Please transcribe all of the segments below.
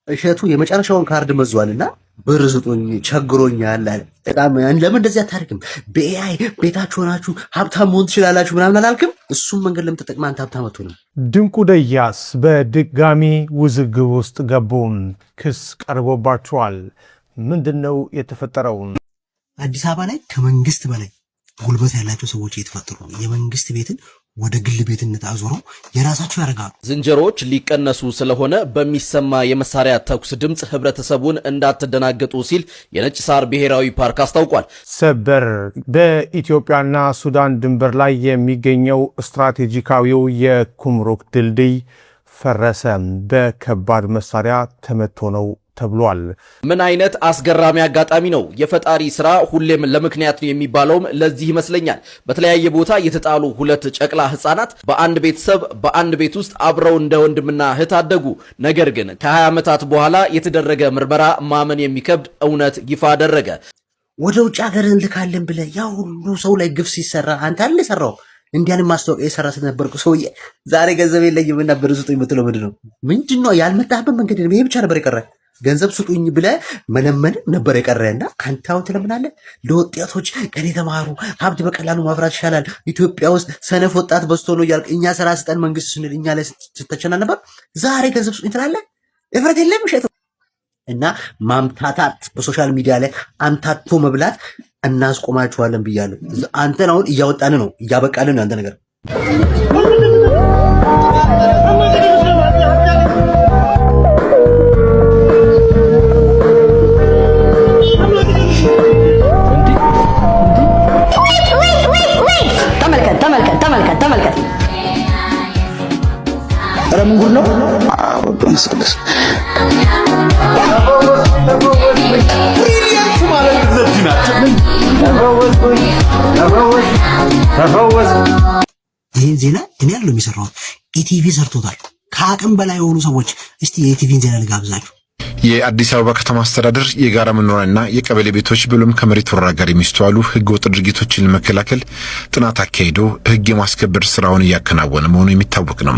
እሸቱ የመጨረሻውን ካርድ መዟልና ብር ስጡኝ ቸግሮኛል አለ። በጣም ለምን እንደዚህ አታርግም? በኤአይ ቤታችሁ ሆናችሁ ሀብታም መሆን ትችላላችሁ ምናምን አላልክም? እሱም መንገድ ለምን ተጠቅመህ አንተ ሀብታም አትሆንም? ድንቁ ደያስ በድጋሚ ውዝግብ ውስጥ ገቡ። ክስ ቀርቦባቸዋል። ምንድነው የተፈጠረው? አዲስ አበባ ላይ ከመንግስት በላይ ጉልበት ያላቸው ሰዎች እየተፈጠሩ ነው። የመንግስት ቤትን ወደ ግል ቤትነት አዞረው የራሳቸው ያደርጋሉ። ዝንጀሮዎች ሊቀነሱ ስለሆነ በሚሰማ የመሳሪያ ተኩስ ድምፅ ህብረተሰቡን እንዳትደናገጡ ሲል የነጭ ሳር ብሔራዊ ፓርክ አስታውቋል። ሰበር በኢትዮጵያና ሱዳን ድንበር ላይ የሚገኘው ስትራቴጂካዊው የኩምሩክ ድልድይ ፈረሰ። በከባድ መሳሪያ ተመቶ ነው ተብሏል። ምን አይነት አስገራሚ አጋጣሚ ነው! የፈጣሪ ስራ ሁሌም ለምክንያት ነው የሚባለውም ለዚህ ይመስለኛል። በተለያየ ቦታ የተጣሉ ሁለት ጨቅላ ህፃናት በአንድ ቤተሰብ በአንድ ቤት ውስጥ አብረው እንደ ወንድምና እህት አደጉ። ነገር ግን ከ20 ዓመታት በኋላ የተደረገ ምርመራ ማመን የሚከብድ እውነት ይፋ አደረገ። ወደ ውጭ ሀገር እንልካለን ብለህ ያ ሁሉ ሰው ላይ ግፍ ሲሰራ አንተ አለ ሰራው እንዲያን ማስታወቂያ የሰራ ስለነበርኩ ሰውዬ ዛሬ ገንዘብ የለኝም እና ብር ስጡኝ የምትለው ምንድን ነው? ያልመጣህበት መንገድ ይሄ ብቻ ነበር የቀረ። ገንዘብ ስጡኝ ብለህ መለመን ነበር የቀረና አንተ አሁን ትለምናለህ። ለወጣቶች ቀን የተማሩ ሀብት በቀላሉ ማፍራት ይሻላል፣ ኢትዮጵያ ውስጥ ሰነፍ ወጣት በዝቶ ነው እያልክ እኛ ስራ ስጠን መንግስት ስንል እኛ ላይ ስትተቸና ነበር። ዛሬ ገንዘብ ስጡኝ ትላለህ። እፍረት የለም እሸቱ። እና ማምታታት በሶሻል ሚዲያ ላይ አምታቶ መብላት እናስቆማችኋለን ብያለሁ። አንተን አሁን እያወጣን ነው፣ እያበቃልን ነው አንተ ነገር። ተመልከት። ኧረ ምን ጉድ ነው? ይህን ዜና እኔ ያለው የሚሰራው ኢቲቪ ሰርቶታል። ከአቅም በላይ የሆኑ ሰዎች እስቲ የኢቲቪን ዜና ልጋብዛችሁ። የአዲስ አበባ ከተማ አስተዳደር የጋራ መኖሪያና የቀበሌ ቤቶች ብሎም ከመሬት ወረራ ጋር የሚስተዋሉ ህገወጥ ድርጊቶችን ለመከላከል ጥናት አካሂዶ ህግ የማስከበር ስራውን እያከናወነ መሆኑ የሚታወቅ ነው።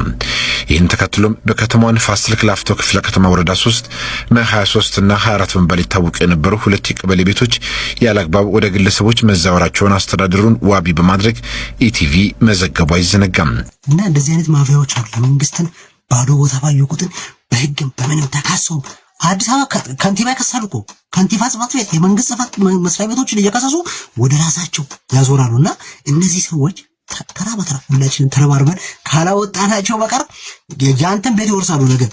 ይህን ተከትሎም በከተማዋ ንፋስ ስልክ ላፍቶ ክፍለ ከተማ ወረዳ 3 መ23 እና 24 በመባል ይታወቁ የነበሩ ሁለት የቀበሌ ቤቶች ያለአግባብ ወደ ግለሰቦች መዛወራቸውን አስተዳደሩን ዋቢ በማድረግ ኢቲቪ መዘገቡ አይዘነጋም። እና እንደዚህ አይነት ማፊያዎች አሉ። መንግስትን ባዶ ቦታ ባዩ ቁጥር በህግም በምንም ተካሰው አዲስ አበባ ከንቲባ ያከሳሉ እኮ ከንቲባ ጽሕፈት ቤት የመንግስት ጽሕፈት መስሪያ ቤቶችን እየከሰሱ ወደ ራሳቸው ያዞራሉና እነዚህ ሰዎች ተራ በተራ ሁላችንም ተረባርበን ካላወጣናቸው በቀር የጃንተን ቤት ይወርሳሉ። ነገር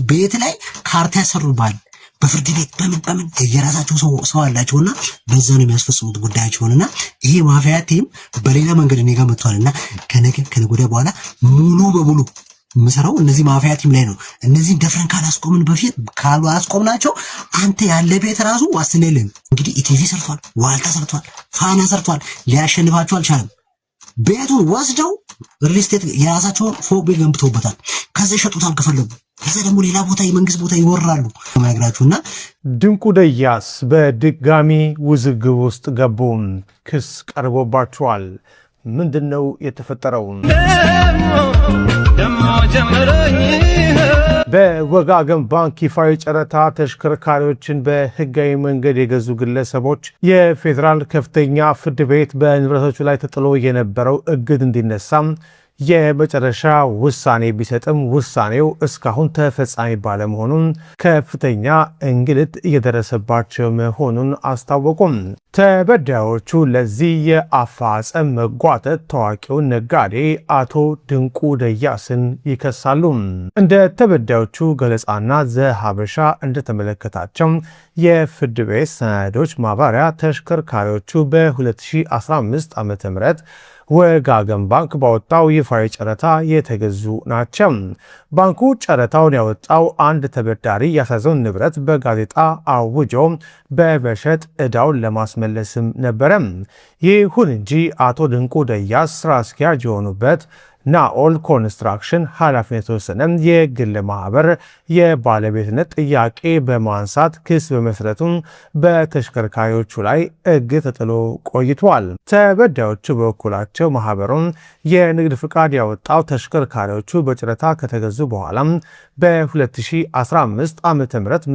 ቤት ላይ ካርታ ያሰሩባል። በፍርድ ቤት በምን የራሳቸው ሰው አላቸውና በዛ ነው የሚያስፈጽሙት ጉዳያቸውንና ይሄ ማፊያ ቲም በሌላ መንገድ እኔ ጋር መጥቷልና ከነገ ወዲያ በኋላ ሙሉ በሙሉ ምሰራው እነዚህ ማፊያ ቲም ላይ ነው። እነዚህን ደፍረን ካላስቆምን በፊት ካላስቆምናቸው አንተ ያለ ቤት ራሱ ዋስትና የለም። እንግዲህ ኢቲቪ ሰርቷል፣ ዋልታ ሰርቷል፣ ፋና ሰርቷል፣ ሊያሸንፋቸው አልቻለም። ቤቱን ወስደው ሪል ስቴት የራሳቸውን ፎቅ ቤት ገንብተውበታል። ከዛ ይሸጡታል ከፈለጉ። ከዛ ደግሞ ሌላ ቦታ የመንግስት ቦታ ይወራሉ። ማግራችሁና ድንቁ ደያስ በድጋሚ ውዝግብ ውስጥ ገቡ። ክስ ቀርቦባቸዋል። ምንድነው የተፈጠረው? በወጋገን ባንክ ይፋዊ ጨረታ ተሽከርካሪዎችን በህጋዊ መንገድ የገዙ ግለሰቦች የፌዴራል ከፍተኛ ፍርድ ቤት በንብረቶቹ ላይ ተጥሎ የነበረው እግድ እንዲነሳም የመጨረሻ ውሳኔ ቢሰጥም ውሳኔው እስካሁን ተፈጻሚ ባለመሆኑን ከፍተኛ እንግልት እየደረሰባቸው መሆኑን አስታወቁም። ተበዳዮቹ ለዚህ የአፋጸም መጓተት ታዋቂውን ነጋዴ አቶ ድንቁ ደያስን ይከሳሉ። እንደ ተበዳዮቹ ገለጻና ዘሀበሻ እንደተመለከታቸው የፍርድ ቤት ሰነዶች ማብራሪያ ተሽከርካሪዎቹ በ2015 ዓ.ም ወጋገን ባንክ ባወጣው ይፋዊ ጨረታ የተገዙ ናቸው። ባንኩ ጨረታውን ያወጣው አንድ ተበዳሪ ያሳዘውን ንብረት በጋዜጣ አውጆ በመሸጥ ዕዳውን ለማስመለስም ነበረ። ይሁን እንጂ አቶ ድንቁ ደያስ ስራ አስኪያጅ የሆኑበት ናኦል ኮንስትራክሽን ኃላፊነት የተወሰነ የግል ማህበር የባለቤትነት ጥያቄ በማንሳት ክስ በመስረቱም በተሽከርካሪዎቹ ላይ እግድ ተጥሎ ቆይቷል። ተበዳዮቹ በበኩላቸው ማህበሩን የንግድ ፍቃድ ያወጣው ተሽከርካሪዎቹ በጨረታ ከተገዙ በኋላ በ2015 ዓ.ም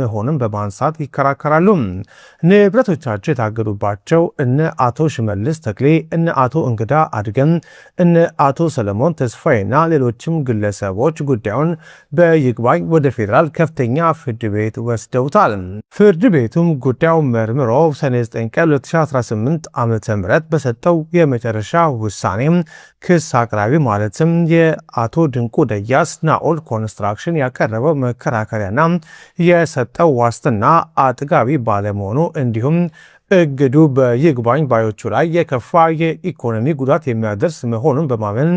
መሆኑን በማንሳት ይከራከራሉ። ንብረቶቻቸው የታገዱባቸው እነ አቶ ሽመልስ ተክሌ፣ እነ አቶ እንግዳ አድገም፣ እነ አቶ ሰለሞን ተስፋዬና ሌሎችም ግለሰቦች ጉዳዩን በይግባኝ ወደ ፌዴራል ከፍተኛ ፍርድ ቤት ወስደውታል። ፍርድ ቤቱም ጉዳዩን መርምሮ ሰኔ 9 ቀን 2018 ዓ.ም በሰጠው የመጨረሻ ውሳኔ ክስ አቅራቢ ማለትም የአቶ ድንቁ ደያስ ናኦል ኮንስትራክሽን ያቀረበው መከራከሪያና የሰጠው ዋስትና አጥጋቢ ባለመሆኑ እንዲሁም እግዱ በይግባኝ ባዮቹ ላይ የከፋ የኢኮኖሚ ጉዳት የሚያደርስ መሆኑን በማመን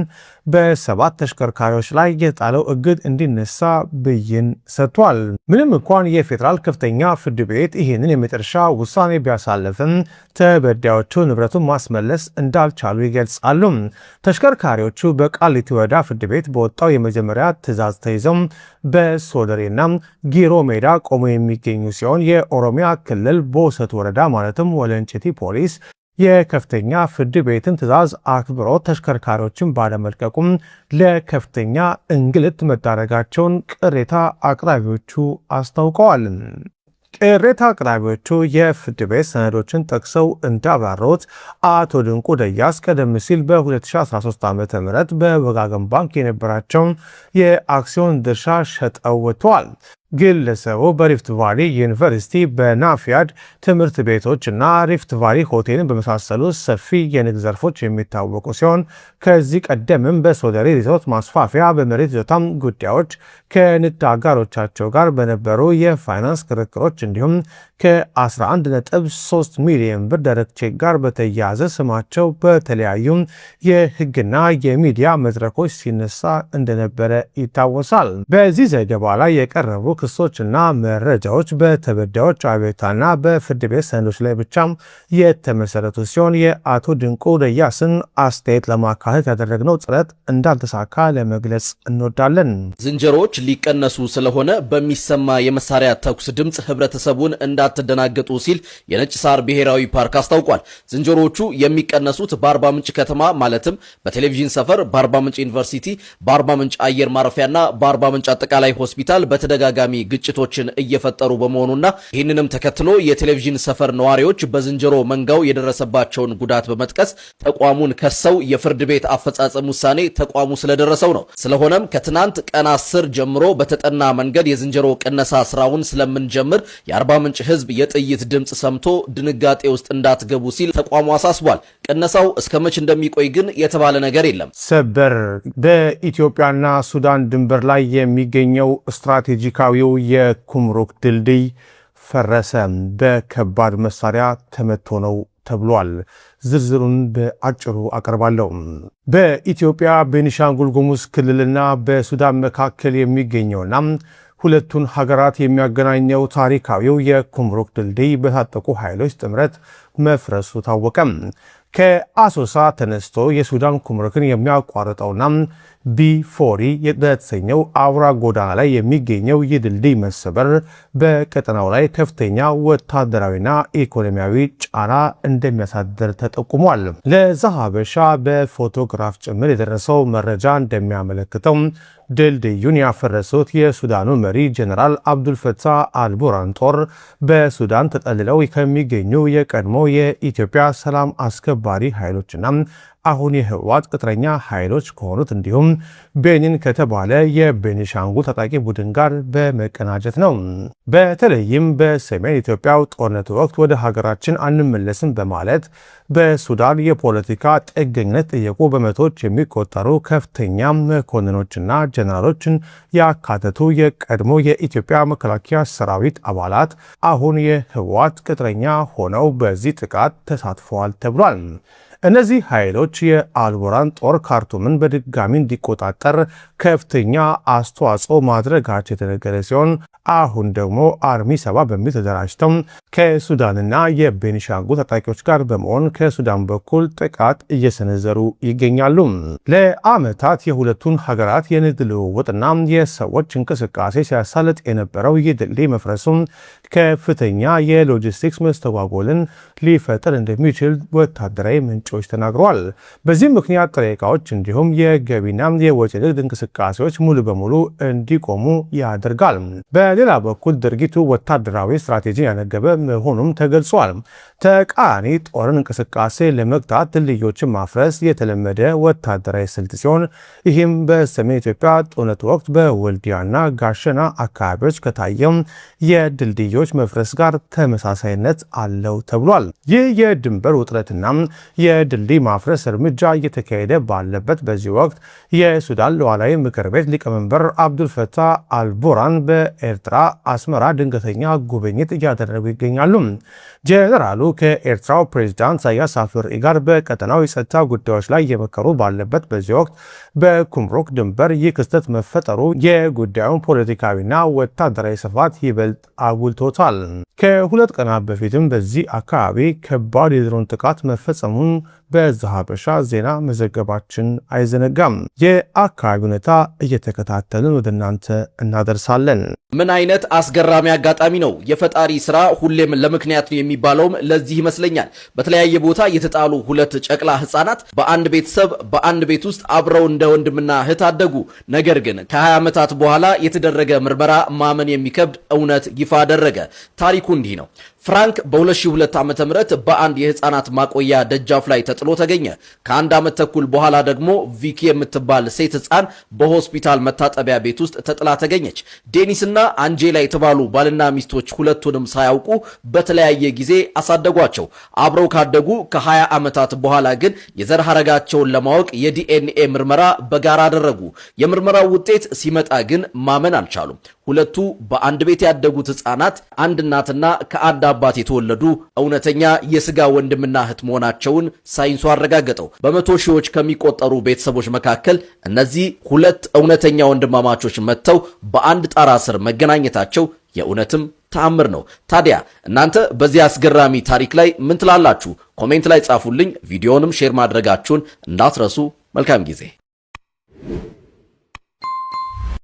በ7 ተሽከርካሪዎች ላይ የጣለው እግድ እንዲነሳ ብይን ሰጥቷል። ምንም እንኳን የፌዴራል ከፍተኛ ፍርድ ቤት ይህንን የመጨረሻ ውሳኔ ቢያሳልፍም ተበዳዮቹ ንብረቱን ማስመለስ እንዳልቻሉ ይገልጻሉ። ተሽከርካሪዎቹ በቃሊቲ ወረዳ ፍርድ ቤት በወጣው የመጀመሪያ ትዕዛዝ ተይዘው በሶደሬና ጊሮ ሜዳ ቆሞ የሚገኙ ሲሆን የኦሮሚያ ክልል ቦሰት ወረዳ ማለትም ወለንጭቲ ፖሊስ የከፍተኛ ፍርድ ቤትን ትዕዛዝ አክብሮ ተሽከርካሪዎችን ባለመልቀቁም ለከፍተኛ እንግልት መዳረጋቸውን ቅሬታ አቅራቢዎቹ አስታውቀዋል። ቅሬታ አቅራቢዎቹ የፍርድ ቤት ሰነዶችን ጠቅሰው እንዳብራሩት አቶ ድንቁ ደያስ ቀደም ሲል በ2013 ዓ.ም በወጋገን ባንክ የነበራቸውን የአክሲዮን ድርሻ ሸጠው ወጥተዋል። ግለሰቡ በሪፍት ቫሊ ዩኒቨርሲቲ በናፊያድ ትምህርት ቤቶች እና ሪፍት ቫሊ ሆቴልን በመሳሰሉ ሰፊ የንግድ ዘርፎች የሚታወቁ ሲሆን ከዚህ ቀደምም በሶደሬ ሪዞርት ማስፋፊያ በመሬት ይዞታም ጉዳዮች ከንግድ አጋሮቻቸው ጋር በነበሩ የፋይናንስ ክርክሮች እንዲሁም ከ11.3 ሚሊዮን ብር ደረቅ ቼክ ጋር በተያያዘ ስማቸው በተለያዩ የሕግና የሚዲያ መድረኮች ሲነሳ እንደነበረ ይታወሳል። በዚህ ዘገባ ላይ የቀረቡ ክሶችና መረጃዎች በተበዳዮች አቤቱታና በፍርድ ቤት ሰነዶች ላይ ብቻ የተመሰረቱ ሲሆን የአቶ ድንቁ ደያስን አስተያየት ለማካተት ያደረግነው ጥረት እንዳልተሳካ ለመግለጽ እንወዳለን። ዝንጀሮዎች ሊቀነሱ ስለሆነ በሚሰማ የመሳሪያ ተኩስ ድምፅ ህብረተሰቡን እንዳትደናገጡ ሲል የነጭ ሳር ብሔራዊ ፓርክ አስታውቋል። ዝንጀሮዎቹ የሚቀነሱት በአርባ ምንጭ ከተማ ማለትም በቴሌቪዥን ሰፈር፣ በአርባ ምንጭ ዩኒቨርሲቲ፣ በአርባ ምንጭ አየር ማረፊያና በአርባ ምንጭ አጠቃላይ ሆስፒታል በተደጋጋሚ ግጭቶችን እየፈጠሩ በመሆኑና ይህንንም ተከትሎ የቴሌቪዥን ሰፈር ነዋሪዎች በዝንጀሮ መንጋው የደረሰባቸውን ጉዳት በመጥቀስ ተቋሙን ከሰው የፍርድ ቤት አፈጻጸም ውሳኔ ተቋሙ ስለደረሰው ነው። ስለሆነም ከትናንት ቀን 10 ጀምሮ በተጠና መንገድ የዝንጀሮ ቅነሳ ስራውን ስለምንጀምር የአርባ ምንጭ ህዝብ የጥይት ድምፅ ሰምቶ ድንጋጤ ውስጥ እንዳትገቡ ሲል ተቋሙ አሳስቧል። ቅነሳው እስከ መች እንደሚቆይ ግን የተባለ ነገር የለም። ሰበር በኢትዮጵያና ሱዳን ድንበር ላይ የሚገኘው ስትራቴጂካዊው የኩምሩክ ድልድይ ፈረሰ። በከባድ መሳሪያ ተመቶ ነው ተብሏል። ዝርዝሩን በአጭሩ አቀርባለሁ። በኢትዮጵያ ቤኒሻንጉል ጉሙዝ ክልልና በሱዳን መካከል የሚገኘውና ሁለቱን ሀገራት የሚያገናኘው ታሪካዊው የኩምሩክ ድልድይ በታጠቁ ኃይሎች ጥምረት መፍረሱ ታወቀ። ከአሶሳ ተነስቶ የሱዳን ኩምሩክን የሚያቋርጠውና ቢ4 በተሰኘው አውራ ጎዳና ላይ የሚገኘው ይህ ድልድይ መሰበር በቀጠናው ላይ ከፍተኛ ወታደራዊና ኢኮኖሚያዊ ጫና እንደሚያሳድር ተጠቁሟል። ለዛሀበሻ በፎቶግራፍ ጭምር የደረሰው መረጃ እንደሚያመለክተው ድልድዩን ያፈረሱት የሱዳኑ መሪ ጀነራል አብዱልፈታህ አልቡርሃን ጦር በሱዳን ተጠልለው ከሚገኙ የቀድሞ የኢትዮጵያ ሰላም አስከባሪ ኃይሎችና አሁን የህወሓት ቅጥረኛ ኃይሎች ከሆኑት እንዲሁም ቤኒን ከተባለ የቤኒሻንጉል ታጣቂ ቡድን ጋር በመቀናጀት ነው። በተለይም በሰሜን ኢትዮጵያው ጦርነት ወቅት ወደ ሀገራችን አንመለስም በማለት በሱዳን የፖለቲካ ጥገኝነት ጠየቁ በመቶዎች የሚቆጠሩ ከፍተኛ መኮንኖችና ጀነራሎችን ያካተቱ የቀድሞ የኢትዮጵያ መከላከያ ሰራዊት አባላት አሁን የህወሓት ቅጥረኛ ሆነው በዚህ ጥቃት ተሳትፈዋል ተብሏል። እነዚህ ኃይሎች የአልቡርሃን ጦር ካርቱምን በድጋሚ እንዲቆጣጠር ከፍተኛ አስተዋጽኦ ማድረጋቸው የተነገረ ሲሆን አሁን ደግሞ አርሚ 7 በሚል ተደራጅተው ከሱዳንና የቤኒሻንጉል ታጣቂዎች ጋር በመሆን ከሱዳን በኩል ጥቃት እየሰነዘሩ ይገኛሉ። ለዓመታት የሁለቱን ሀገራት የንግድ ልውውጥና የሰዎች እንቅስቃሴ ሲያሳልጥ የነበረው ይህ ድልድይ መፍረሱም ከፍተኛ የሎጂስቲክስ መስተጓጎልን ሊፈጥር እንደሚችል ወታደራዊ ምንጮች ተናግረዋል። በዚህም ምክንያት ጥሬ ዕቃዎች እንዲሁም የገቢና የወጪ ንግድ እንቅስቃሴዎች ሙሉ በሙሉ እንዲቆሙ ያደርጋል። በሌላ በኩል ድርጊቱ ወታደራዊ ስትራቴጂን ያነገበ መሆኑም ተገልጿል። ተቃራኒ ጦርን እንቅስቃሴ ለመግታት ድልድዮችን ማፍረስ የተለመደ ወታደራዊ ስልት ሲሆን ይህም በሰሜን ኢትዮጵያ ጦርነት ወቅት በወልዲያና ጋሸና አካባቢዎች ከታየው የድልድዮች መፍረስ ጋር ተመሳሳይነት አለው ተብሏል። ይህ የድንበር ውጥረትና የድልድይ ማፍረስ እርምጃ እየተካሄደ ባለበት በዚህ ወቅት የሱዳን ሉዓላዊ ምክር ቤት ሊቀመንበር አብዱልፈታህ አልቡርሃን በኤርትራ አስመራ ድንገተኛ ጉብኝት እያደረጉ ይገኛሉ። ጄኔራሉ ከኤርትራው ፕሬዝዳንት ኢሳያስ አፈወርቂ ጋር በቀጠናው የጸጥታ ጉዳዮች ላይ እየመከሩ ባለበት በዚህ ወቅት በኩምሩክ ድንበር ይህ ክስተት መፈጠሩ የጉዳዩን ፖለቲካዊና ወታደራዊ ስፋት ይበልጥ አጉልቶታል። ከሁለት ቀናት በፊትም በዚህ አካባቢ ከባድ የድሮን ጥቃት መፈጸሙን በዛሀበሻ ዜና መዘገባችን አይዘነጋም። የአካባቢ ሁኔታ እየተከታተልን ወደ እናንተ እናደርሳለን። ምን አይነት አስገራሚ አጋጣሚ ነው! የፈጣሪ ስራ ሁሌም ለምክንያት ነው የሚባለውም ለዚህ ይመስለኛል። በተለያየ ቦታ የተጣሉ ሁለት ጨቅላ ህፃናት በአንድ ቤተሰብ በአንድ ቤት ውስጥ አብረው እንደ ወንድምና እህት አደጉ። ነገር ግን ከ20 ዓመታት በኋላ የተደረገ ምርመራ ማመን የሚከብድ እውነት ይፋ አደረገ። ታሪኩ እንዲህ ነው። ፍራንክ በ2002 ዓ.ም በአንድ የህፃናት ማቆያ ደጃፍ ላይ ተጥሎ ተገኘ። ከአንድ ዓመት ተኩል በኋላ ደግሞ ቪኪ የምትባል ሴት ህፃን በሆስፒታል መታጠቢያ ቤት ውስጥ ተጥላ ተገኘች። ዴኒስና አንጄላ የተባሉ ባልና ሚስቶች ሁለቱንም ሳያውቁ በተለያየ ጊዜ አሳደጓቸው። አብረው ካደጉ ከ20 ዓመታት በኋላ ግን የዘር ሐረጋቸውን ለማወቅ የዲኤንኤ ምርመራ በጋራ አደረጉ። የምርመራው ውጤት ሲመጣ ግን ማመን አልቻሉም። ሁለቱ በአንድ ቤት ያደጉት ህፃናት አንድ እናትና ከአንድ አባት የተወለዱ እውነተኛ የስጋ ወንድምና እህት መሆናቸውን ሳይንሱ አረጋገጠው። በመቶ ሺዎች ከሚቆጠሩ ቤተሰቦች መካከል እነዚህ ሁለት እውነተኛ ወንድማማቾች መጥተው በአንድ ጣራ ስር መገናኘታቸው የእውነትም ተአምር ነው። ታዲያ እናንተ በዚህ አስገራሚ ታሪክ ላይ ምን ትላላችሁ? ኮሜንት ላይ ጻፉልኝ። ቪዲዮንም ሼር ማድረጋችሁን እንዳትረሱ። መልካም ጊዜ